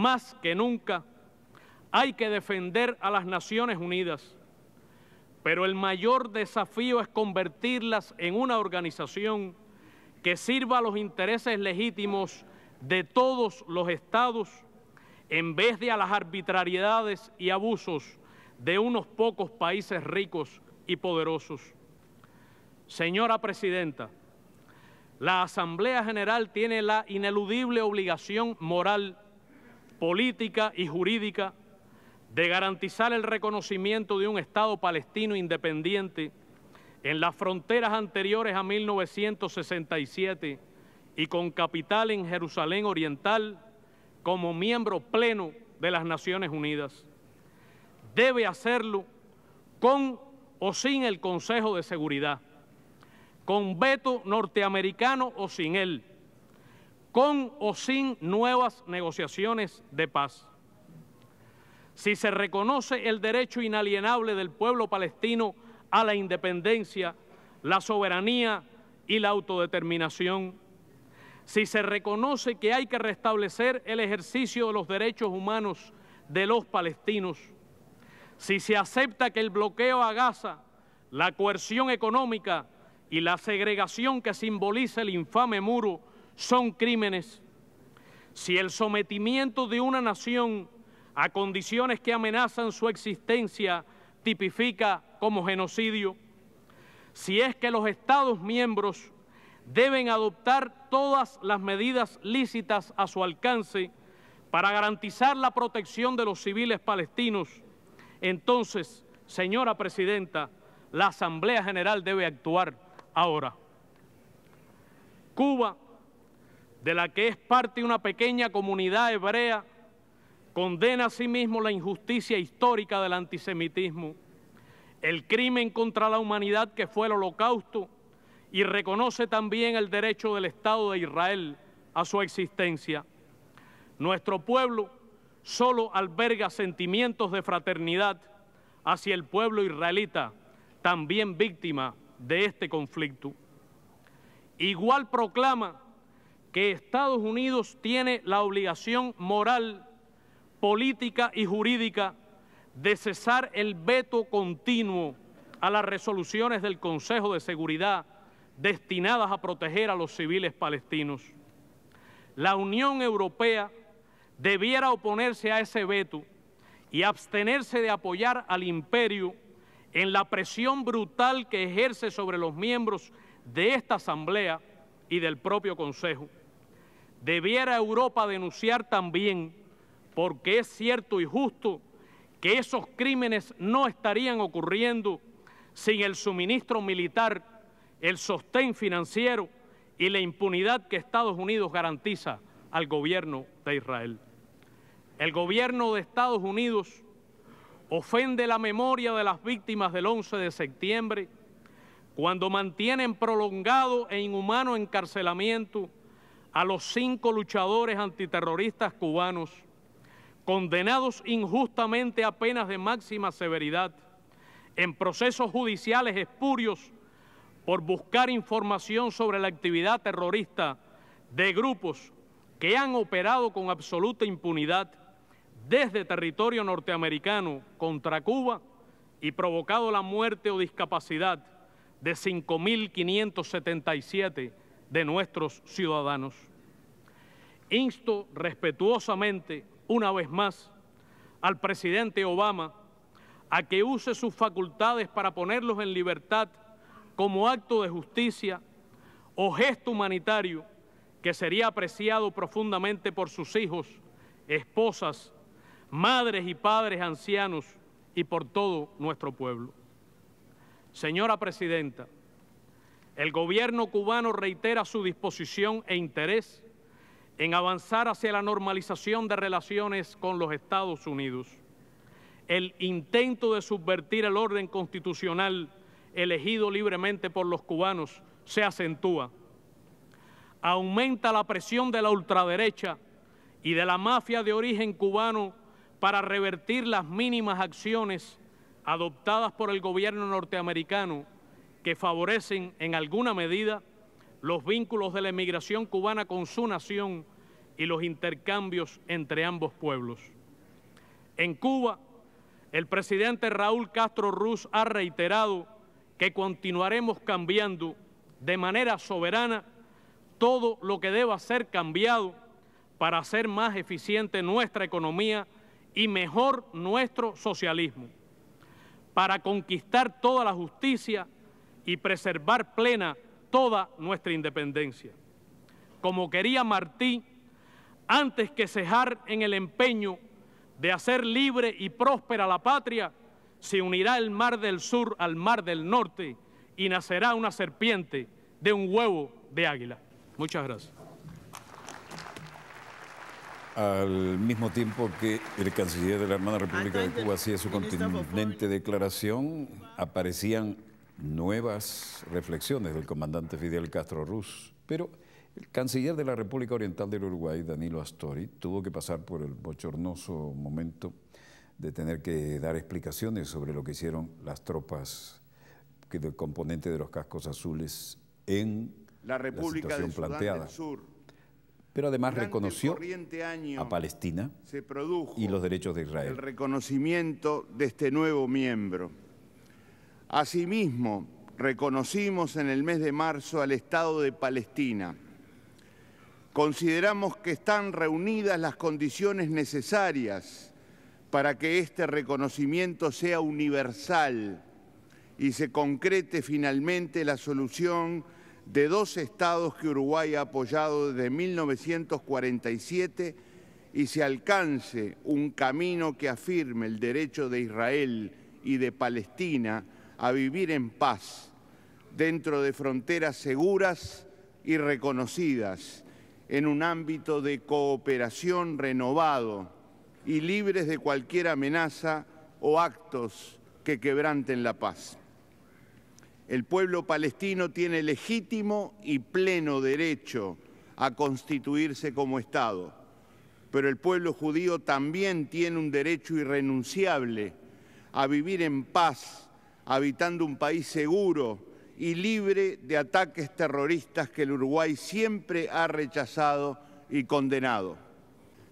más que nunca, hay que defender a las Naciones Unidas, pero el mayor desafío es convertirlas en una organización que sirva a los intereses legítimos de todos los estados, en vez de a las arbitrariedades y abusos de unos pocos países ricos y poderosos. Señora Presidenta, la Asamblea General tiene la ineludible obligación moral, política y jurídica de garantizar el reconocimiento de un Estado palestino independiente en las fronteras anteriores a 1967 y con capital en Jerusalén Oriental como miembro pleno de las Naciones Unidas. Debe hacerlo con o sin el Consejo de Seguridad, con veto norteamericano o sin él, con o sin nuevas negociaciones de paz. Si se reconoce el derecho inalienable del pueblo palestino a la independencia, la soberanía y la autodeterminación, si se reconoce que hay que restablecer el ejercicio de los derechos humanos de los palestinos, si se acepta que el bloqueo a Gaza, la coerción económica y la segregación que simboliza el infame muro son crímenes, si el sometimiento de una nación a condiciones que amenazan su existencia tipifica como genocidio, si es que los Estados miembros deben adoptar todas las medidas lícitas a su alcance para garantizar la protección de los civiles palestinos, entonces, señora Presidenta, la Asamblea General debe actuar ahora. Cuba, de la que es parte una pequeña comunidad hebrea, condena asimismo la injusticia histórica del antisemitismo, el crimen contra la humanidad que fue el Holocausto, y reconoce también el derecho del Estado de Israel a su existencia. Nuestro pueblo solo alberga sentimientos de fraternidad hacia el pueblo israelita, también víctima de este conflicto. Igual proclama que Estados Unidos tiene la obligación moral, política y jurídica de cesar el veto continuo a las resoluciones del Consejo de Seguridad destinadas a proteger a los civiles palestinos. La Unión Europea debiera oponerse a ese veto y abstenerse de apoyar al imperio en la presión brutal que ejerce sobre los miembros de esta Asamblea y del propio Consejo. Debiera Europa denunciar también, porque es cierto y justo, que esos crímenes no estarían ocurriendo sin el suministro militar, el sostén financiero y la impunidad que Estados Unidos garantiza al gobierno de Israel. El gobierno de Estados Unidos ofende la memoria de las víctimas del 11 de septiembre cuando mantienen prolongado e inhumano encarcelamiento a los 5 luchadores antiterroristas cubanos, condenados injustamente a penas de máxima severidad en procesos judiciales espurios por buscar información sobre la actividad terrorista de grupos que han operado con absoluta impunidad desde territorio norteamericano contra Cuba y provocado la muerte o discapacidad de 5.577 de nuestros ciudadanos. Insto respetuosamente, una vez más, al presidente Obama a que use sus facultades para ponerlos en libertad como acto de justicia o gesto humanitario que sería apreciado profundamente por sus hijos, esposas, madres y padres ancianos y por todo nuestro pueblo. Señora Presidenta, el gobierno cubano reitera su disposición e interés en avanzar hacia la normalización de relaciones con los Estados Unidos. El intento de subvertir el orden constitucional elegido libremente por los cubanos se acentúa. Aumenta la presión de la ultraderecha y de la mafia de origen cubano para revertir las mínimas acciones adoptadas por el gobierno norteamericano que favorecen en alguna medida los vínculos de la emigración cubana con su nación y los intercambios entre ambos pueblos. En Cuba, el presidente Raúl Castro Ruz ha reiterado que continuaremos cambiando de manera soberana todo lo que deba ser cambiado para hacer más eficiente nuestra economía y mejor nuestro socialismo, para conquistar toda la justicia y preservar plena toda nuestra independencia. Como quería Martí, antes que cejar en el empeño de hacer libre y próspera la patria, se unirá el mar del sur al mar del norte y nacerá una serpiente de un huevo de águila. Muchas gracias. Al mismo tiempo que el canciller de la hermana República de Cuba hacía su contundente declaración, aparecían nuevas reflexiones del comandante Fidel Castro Ruz, pero el canciller de la República Oriental del Uruguay, Danilo Astori, tuvo que pasar por el bochornoso momento de tener que dar explicaciones sobre lo que hicieron las tropas del componente de los cascos azules en la situación planteada. Pero además reconoció a Palestina y los derechos de Israel. El reconocimiento de este nuevo miembro. Asimismo, reconocimos en el mes de marzo al Estado de Palestina. Consideramos que están reunidas las condiciones necesarias para que este reconocimiento sea universal y se concrete finalmente la solución de dos estados que Uruguay ha apoyado desde 1947 y se alcance un camino que afirme el derecho de Israel y de Palestina a vivir en paz dentro de fronteras seguras y reconocidas en un ámbito de cooperación renovado y libres de cualquier amenaza o actos que quebranten la paz. El pueblo palestino tiene legítimo y pleno derecho a constituirse como Estado, pero el pueblo judío también tiene un derecho irrenunciable a vivir en paz, habitando un país seguro y libre de ataques terroristas que el Uruguay siempre ha rechazado y condenado.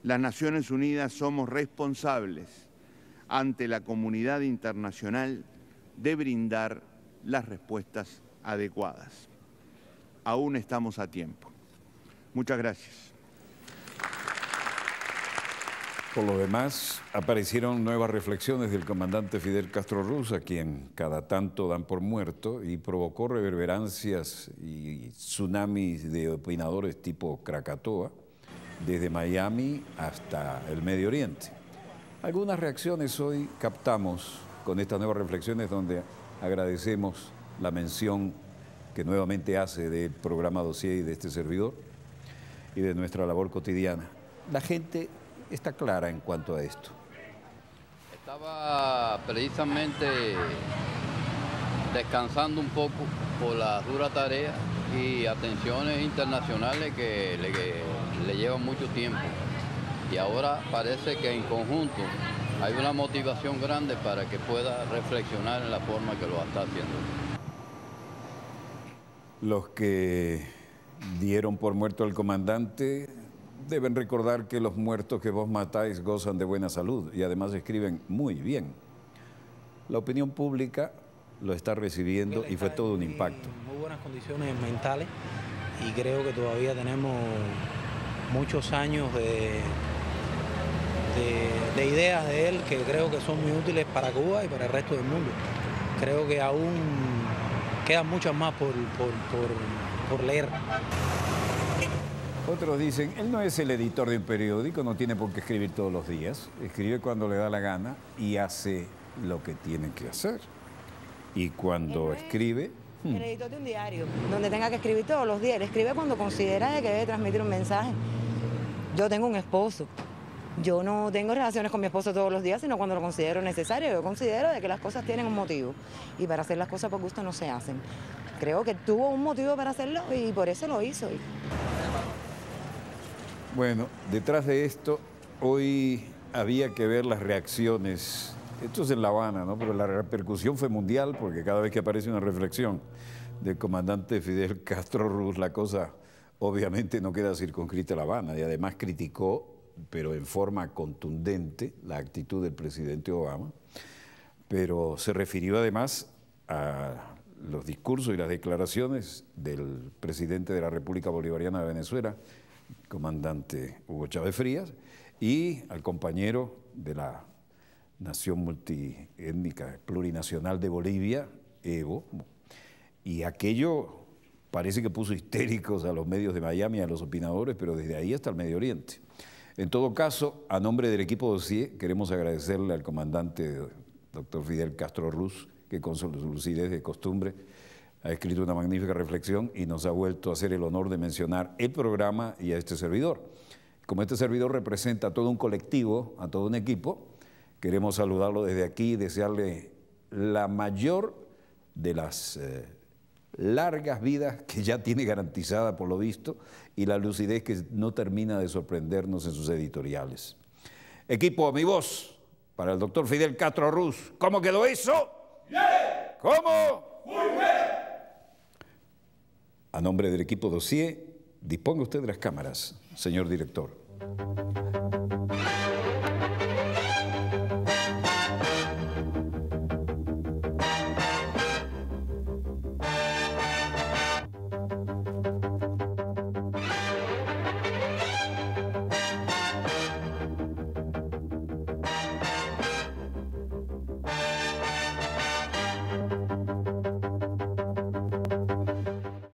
Las Naciones Unidas somos responsables ante la comunidad internacional de brindar las respuestas adecuadas. Aún estamos a tiempo. Muchas gracias. Por lo demás, aparecieron nuevas reflexiones del comandante Fidel Castro Ruz, a quien cada tanto dan por muerto, y provocó reverberancias y tsunamis de opinadores tipo Krakatoa, desde Miami hasta el Medio Oriente. Algunas reacciones hoy captamos con estas nuevas reflexiones donde agradecemos la mención que nuevamente hace del programa Dossier y de este servidor y de nuestra labor cotidiana. La gente está clara en cuanto a esto. Estaba precisamente descansando un poco por la dura tarea y atenciones internacionales que le llevan mucho tiempo. Y ahora parece que en conjunto hay una motivación grande para que pueda reflexionar en la forma que lo está haciendo. Los que dieron por muerto al comandante deben recordar que los muertos que vos matáis gozan de buena salud y además escriben muy bien. La opinión pública lo está recibiendo y fue todo un impacto. Muy buenas condiciones mentales y creo que todavía tenemos muchos años de ideas de él que creo que son muy útiles para Cuba y para el resto del mundo. Creo que aún quedan muchas más por leer. Otros dicen, él no es el editor de un periódico, no tiene por qué escribir todos los días, escribe cuando le da la gana y hace lo que tiene que hacer. Y cuando escribe... El editor de un diario, donde tenga que escribir todos los días, él escribe cuando considera que debe transmitir un mensaje. Yo tengo un esposo, yo no tengo relaciones con mi esposo todos los días, sino cuando lo considero necesario. Yo considero de que las cosas tienen un motivo y para hacer las cosas por gusto no se hacen. Creo que tuvo un motivo para hacerlo y por eso lo hizo. Bueno, detrás de esto, hoy había que ver las reacciones. Esto es en La Habana, ¿no? Pero la repercusión fue mundial porque cada vez que aparece una reflexión del comandante Fidel Castro Ruz, la cosa obviamente no queda circunscrita a La Habana y además criticó, pero en forma contundente, la actitud del presidente Obama, pero se refirió además a los discursos y las declaraciones del presidente de la República Bolivariana de Venezuela, comandante Hugo Chávez Frías, y al compañero de la nación multiétnica plurinacional de Bolivia, Evo, y aquello parece que puso histéricos a los medios de Miami, a los opinadores, pero desde ahí hasta el Medio Oriente. En todo caso, a nombre del equipo Dossier, queremos agradecerle al comandante doctor Fidel Castro Ruz, que con su lucidez de costumbre ha escrito una magnífica reflexión y nos ha vuelto a hacer el honor de mencionar el programa y a este servidor. Como este servidor representa a todo un colectivo, a todo un equipo, queremos saludarlo desde aquí y desearle la mayor de las largas vidas que ya tiene garantizada por lo visto y la lucidez que no termina de sorprendernos en sus editoriales. Equipo, mi voz para el doctor Fidel Castro Ruz. ¿Cómo quedó eso? ¡Bien! ¿Cómo? ¡Muy bien! A nombre del equipo Dossier, disponga usted de las cámaras, señor director.